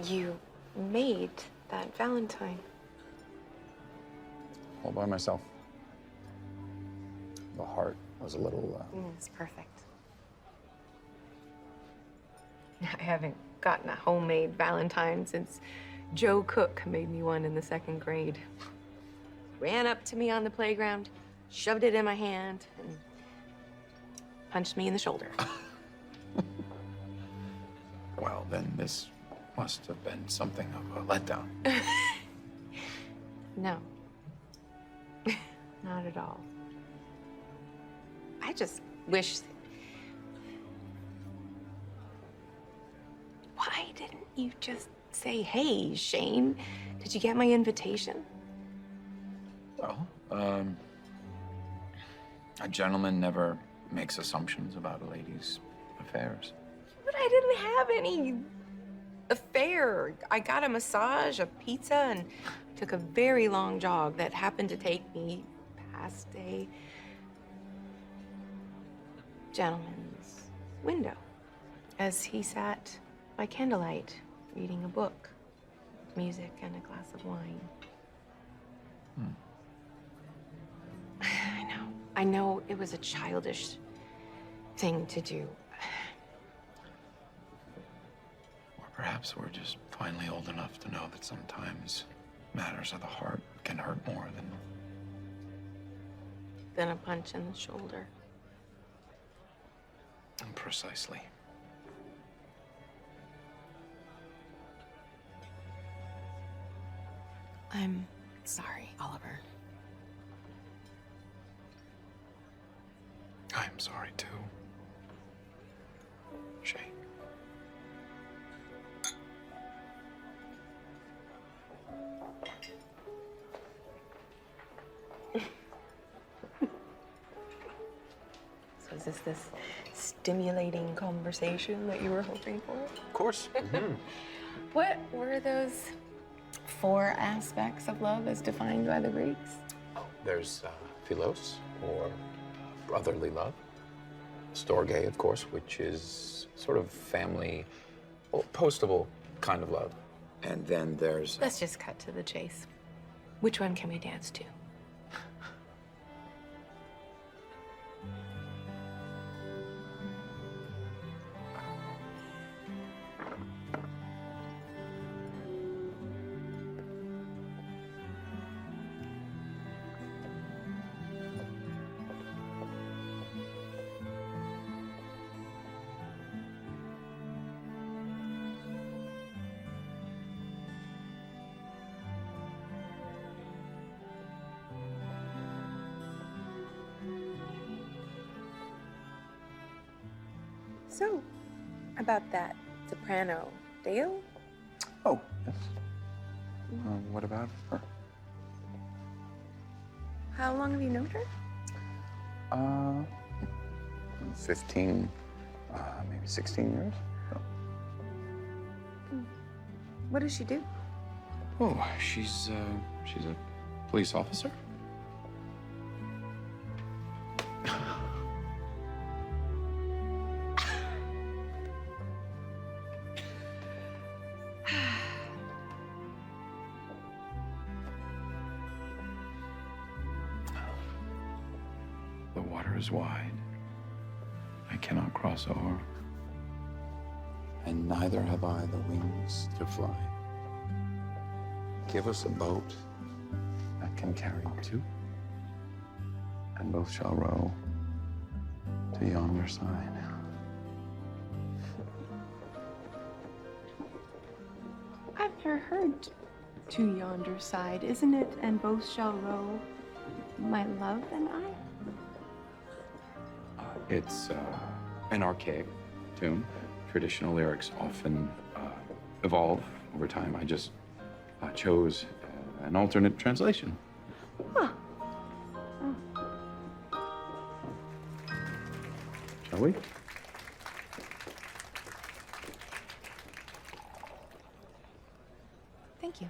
You made that Valentine. All by myself. The heart was a little, It's perfect. I haven't gotten a homemade Valentine since Joe Cook made me one in the 2nd grade. Ran up to me on the playground, shoved it in my hand, and punched me in the shoulder. Well, then this must have been something of a letdown. No. Not at all. I just wish... Why didn't you just say, hey, Shane, did you get my invitation? Well, a gentleman never makes assumptions about a lady's affairs. But I didn't have any affair. I got a massage, a pizza, and took a very long jog that happened to take me past a gentleman's window as he sat by candlelight reading a book, music, and a glass of wine. I know it was a childish thing to do. Or perhaps we're just finally old enough to know that sometimes matters of the heart can hurt more Then a punch in the shoulder. than precisely. I'm sorry, Oliver. I'm sorry, too. Shane. So is this stimulating conversation that you were hoping for? Of course. What were those 4 aspects of love as defined by the Greeks? There's philos, or brotherly love. Storge, of course, which is sort of family, postable kind of love. And then there's... Let's just cut to the chase. Which one can we dance to? So, about that soprano, Dale? Oh, yes. What about her? How long have you known her? 15, maybe 16 years. What does she do? Oh, she's a police officer. The water is wide. I cannot cross over. And neither have I the wings to fly. Give us a boat that can carry 2, and both shall row to yonder side. I've never heard to yonder side, isn't it? And both shall row, my love and I? It's an archaic tune. Traditional lyrics often evolve over time. I just chose an alternate translation. Huh. Shall we? Thank you.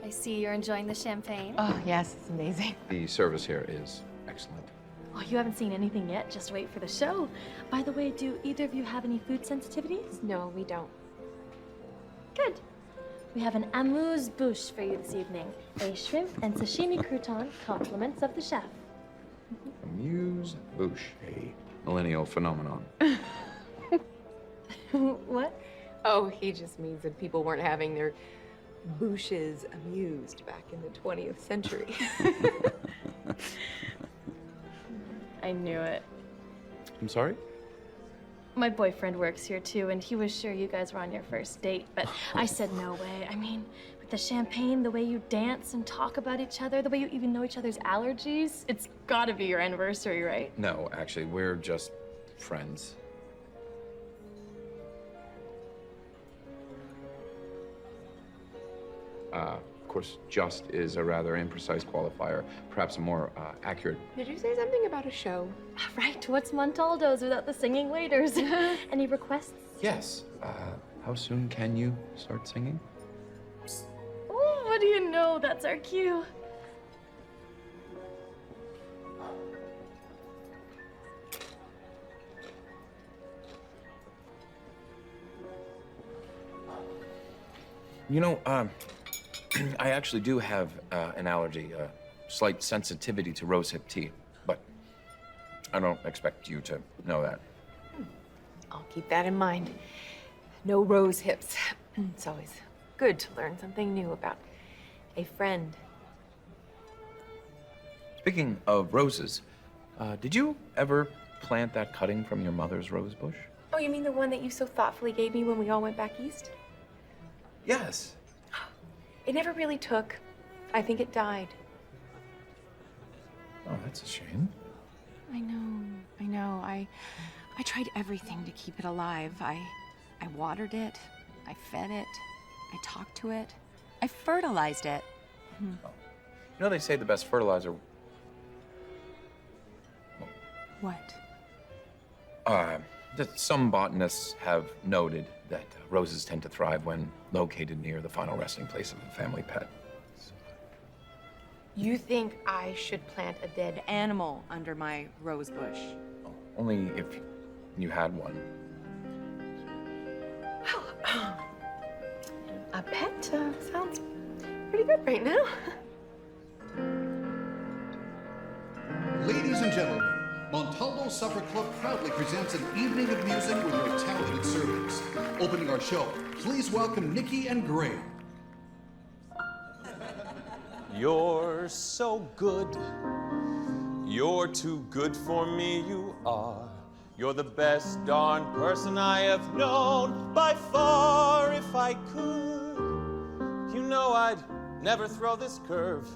I see you're enjoying the champagne. Oh, yes, it's amazing. The service here is excellent. Oh, you haven't seen anything yet? Just wait for the show. By the way, do either of you have any food sensitivities? No, we don't. Good. We have an amuse-bouche for you this evening. A shrimp and sashimi crouton, compliments of the chef. Amuse-bouche, a millennial phenomenon. What? Oh, he just means that people weren't having their bouches amused back in the 20th century. I knew it. I'm sorry? My boyfriend works here too, and he was sure you guys were on your first date, but I said no way. I mean, with the champagne, the way you dance and talk about each other, the way you even know each other's allergies, it's gotta be your anniversary, right? No, actually, we're just friends. Of course, just is a rather imprecise qualifier, perhaps a more accurate. Did you say something about a show? Right, what's Montaldo's without the singing waiters? Any requests? Yes. How soon can you start singing? Oh, what do you know? That's our cue. You know, I actually do have an allergy, a slight sensitivity to rosehip tea, but I don't expect you to know that. I'll keep that in mind. No rose hips. It's always good to learn something new about a friend. Speaking of roses, did you ever plant that cutting from your mother's rose bush? Oh, you mean the one that you so thoughtfully gave me when we all went back east? Yes. It never really took. I think it died. Oh, that's a shame. I know. I tried everything to keep it alive. I watered it. I fed it. I talked to it. I fertilized it. You know, they say the best fertilizer. What? That some botanists have noted that roses tend to thrive when located near the final resting place of a family pet. You think I should plant a dead animal under my rose bush? Only if you had one. A pet sounds pretty good right now. Ladies and gentlemen, Montaldo Supper Club proudly presents an evening of music with your talented servants. Opening our show, please welcome Nikki and Graham. You're so good. You're too good for me, you are. You're the best darn person I have known by far. If I could, you know I'd never throw this curve.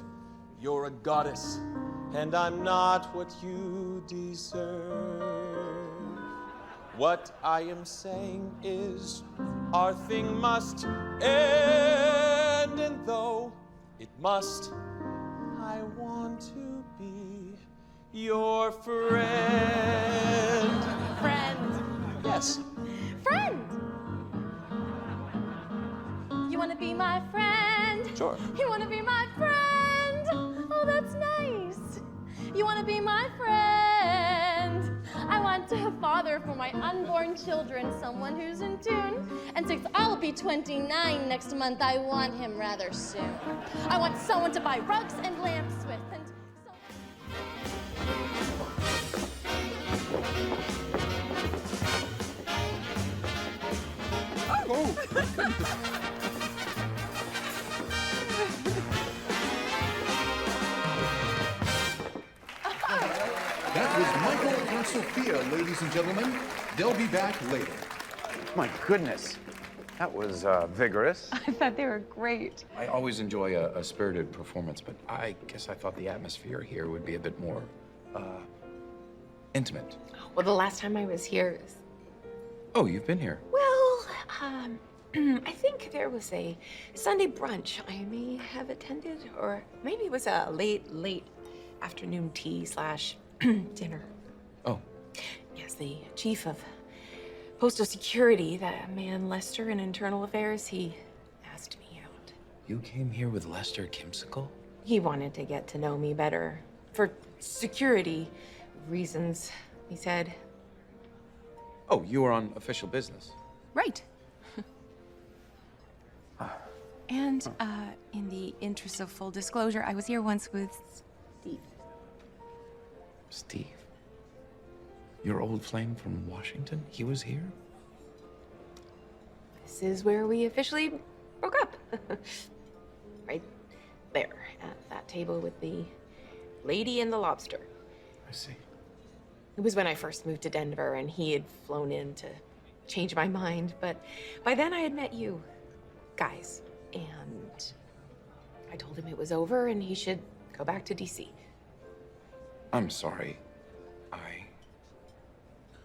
You're a goddess, and I'm not what you deserve. What I am saying is, our thing must end, and though it must, I want to be your friend. Friend. Yes. Friend! You wanna be my friend? Sure. You wanna be my friend? Oh, that's nice. You wanna be my friend? I want a father for my unborn children, someone who's in tune. And since I'll be 29 next month, I want him rather soon. I want someone to buy rugs and lamps with, and That was Michael and Sophia, ladies and gentlemen. They'll be back later. My goodness, that was vigorous. I thought they were great. I always enjoy a spirited performance, but I guess I thought the atmosphere here would be a bit more intimate. Well, the last time I was here is... Oh, you've been here. Well, I think there was a Sunday brunch I may have attended, or maybe it was a late afternoon tea / dinner. Oh, Yes, the chief of postal security, that man Lester in internal affairs, he asked me out. you came here with Lester Kimsicle? He wanted to get to know me better for security Reasons, he said. Oh, you were on official business. Right. And in the interest of full disclosure, I was here once with Steve. Steve. Your old flame from Washington? He was here? This is where we officially broke up. Right there, at that table with the lady and the lobster. I see. It was when I first moved to Denver and he had flown in to change my mind, but by then I had met you guys, and I told him it was over and he should go back to DC. I'm sorry. I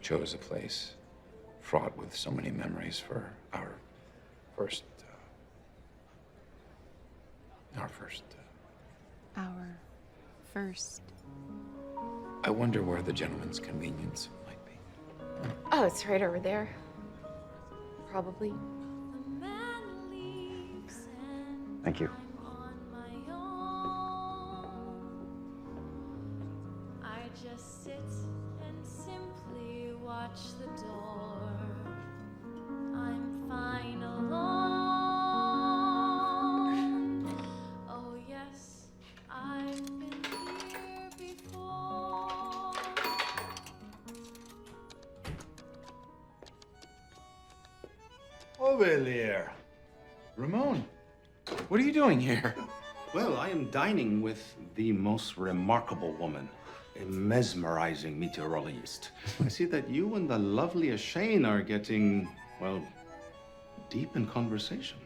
chose a place fraught with so many memories for our first. Our first. I wonder where the gentleman's convenience might be. Oh, it's right over there. Probably. Thank you. I just sit and simply watch the door. I'm fine alone. Oh yes, I've been here before. Over there. Ramon, what are you doing here? Well, I am dining with the most remarkable woman, a mesmerizing meteorologist. I see that you and the lovely Shane are getting, well, deep in conversation.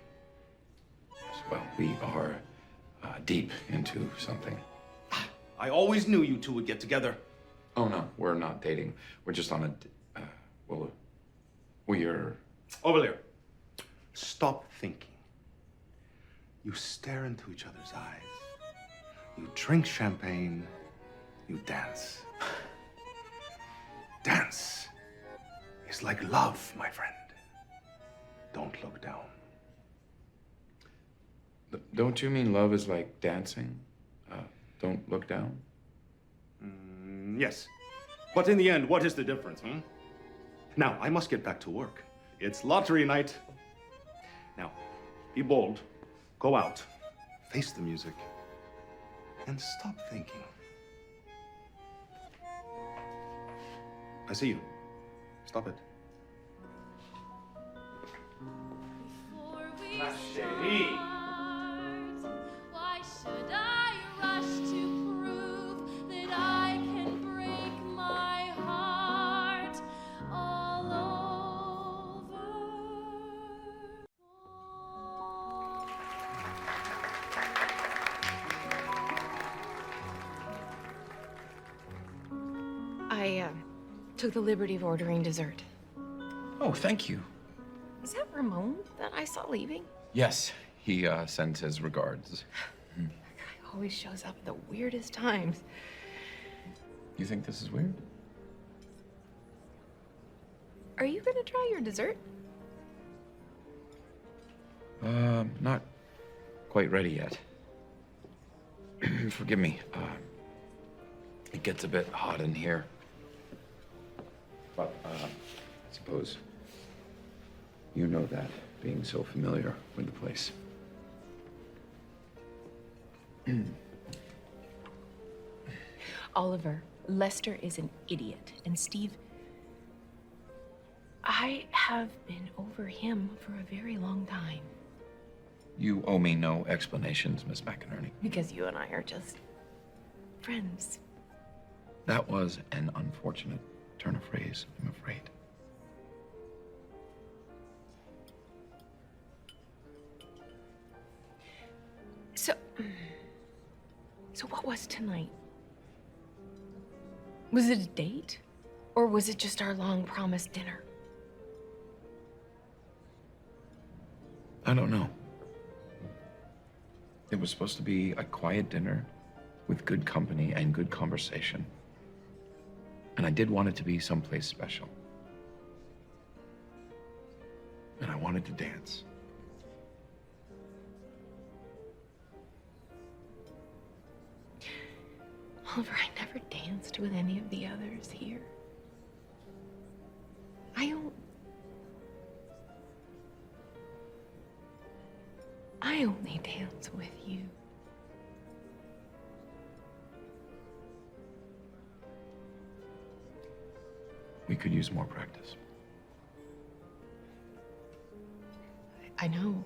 Well, we are deep into something. I always knew you two would get together. Oh no, we're not dating. We're just on a. Well, we're. Over there. Stop thinking. You stare into each other's eyes. You drink champagne. You dance. Dance is like love, my friend. Don't look down. Don't you mean love is like dancing? Don't look down. Yes. But in the end, what is the difference, hmm? Now, I must get back to work. It's lottery night. Now, be bold. Go out. Face the music. And stop thinking. I see you. Stop it. Before we start, why should I rush to prove that I can break my heart all over? I took the liberty of ordering dessert. Oh, thank you. Is that Ramon that I saw leaving? Yes, he sends his regards. That guy always shows up at the weirdest times. You think this is weird? Are you gonna try your dessert? Not quite ready yet. Forgive me. It gets a bit hot in here. But, I suppose you know that, being so familiar with the place. Oliver, Lester is an idiot, and Steve, I have been over him for a very long time. You owe me no explanations, Miss McInerney. Because you and I are just friends. That was an unfortunate turn of phrase, I'm afraid. So what was tonight? Was it a date? Or was it just our long-promised dinner? I don't know. It was supposed to be a quiet dinner with good company and good conversation. And I did want it to be someplace special. And I wanted to dance. Oliver, I never danced with any of the others here. I only dance with you. We could use more practice. I know.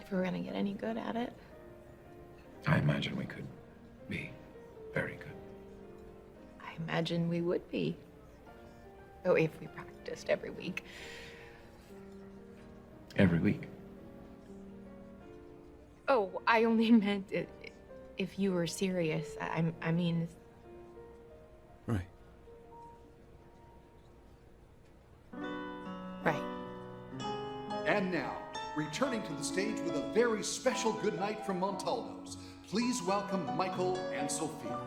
If we were gonna get any good at it. I imagine we could be very good. I imagine we would be. Oh, if we practiced every week. Every week. Oh, I only meant if you were serious. I mean, Right. right. And now, returning to the stage with a very special good night from Montaldo's, please welcome Michael and Sophia.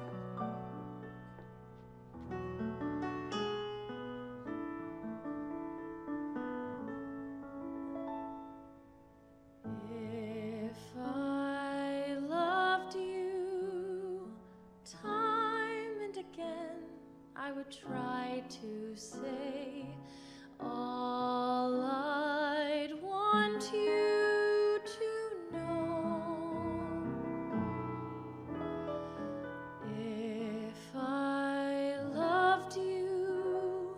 If I loved you time and again, I would try to say all I'd want you to know. If I loved you,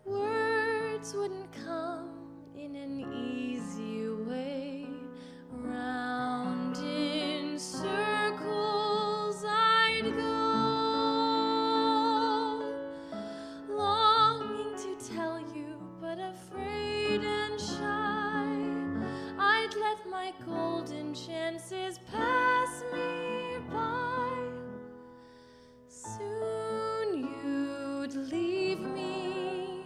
words wouldn't come in an easy way. Round in circles I'd go, longing to tell you, but afraid and shy. I'd let my golden chances pass me by. Soon you'd leave me,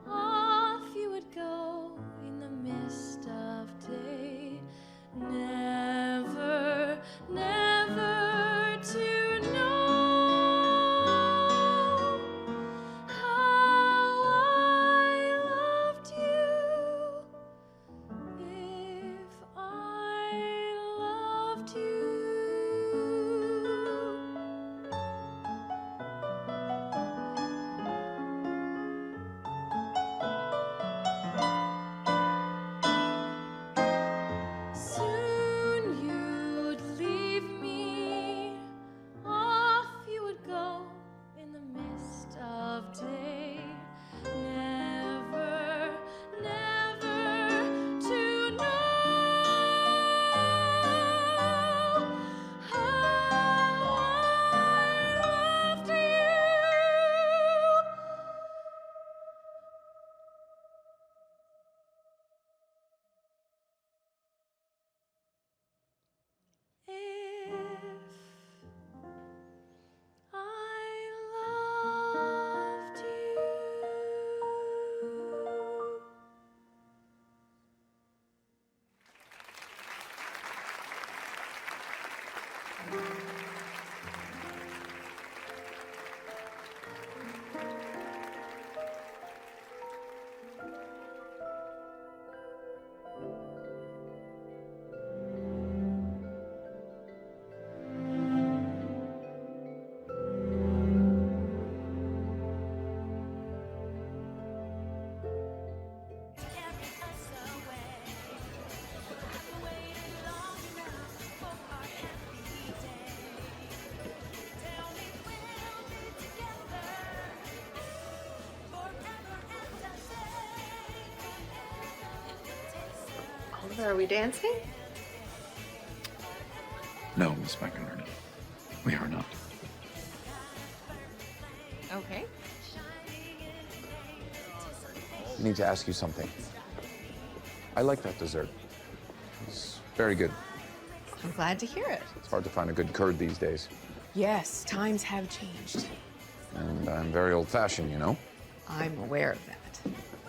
off you would go in the mist of day. Never, never to know how I loved you. If I loved you. Soon you'd leave me, off you would go in the mist of day. Never, never to know how I loved you. If I loved you. Oliver, are we dancing? No, Miss McInerney. We are not. Okay. I need to ask you something. I like that dessert. It's very good. I'm glad to hear it. It's hard to find a good curd these days. Yes, times have changed. And I'm very old-fashioned, you know? I'm aware of that.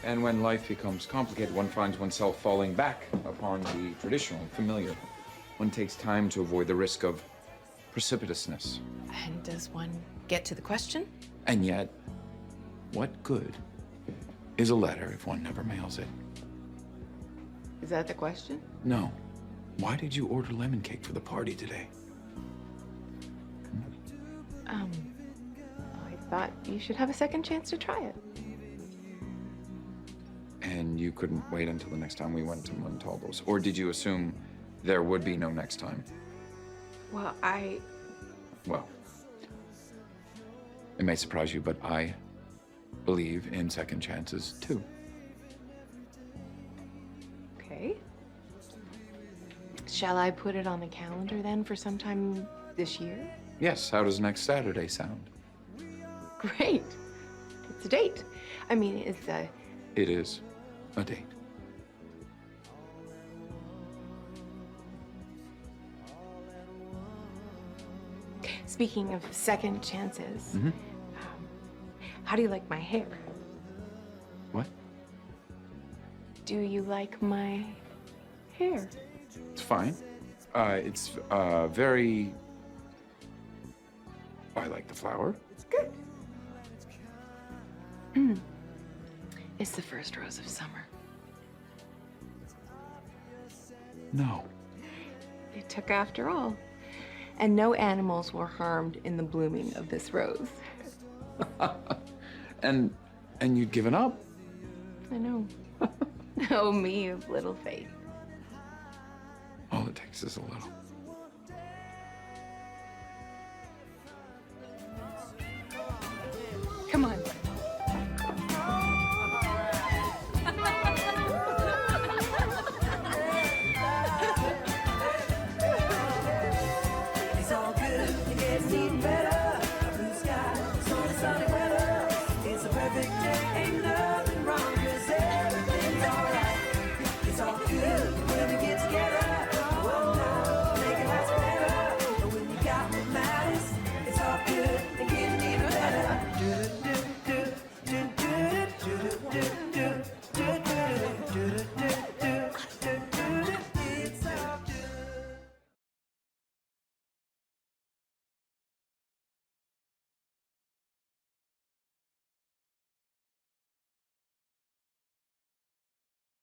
And when life becomes complicated, one finds oneself falling back upon the traditional, familiar. One takes time to avoid the risk of precipitousness. And does one get to the question? And yet, what good is a letter if one never mails it? Is that the question? No. Why did you order lemon cake for the party today? I thought you should have a second chance to try it. And you couldn't wait until the next time we went to Montaldo's? Or did you assume there would be no next time? Well, Well, it may surprise you, but I believe in second chances too. Okay. Shall I put it on the calendar then for sometime this year? Yes, how does next Saturday sound? Great. It's a date. I mean, it's a... It is a date. Speaking of second chances, how do you like my hair? What? Do you like my hair? It's fine. It's very... I like the flower. Good. It's the first rose of summer. No. It took after all. And no animals were harmed in the blooming of this rose. And you'd given up? I know. Oh, me of little faith. All it takes is a little.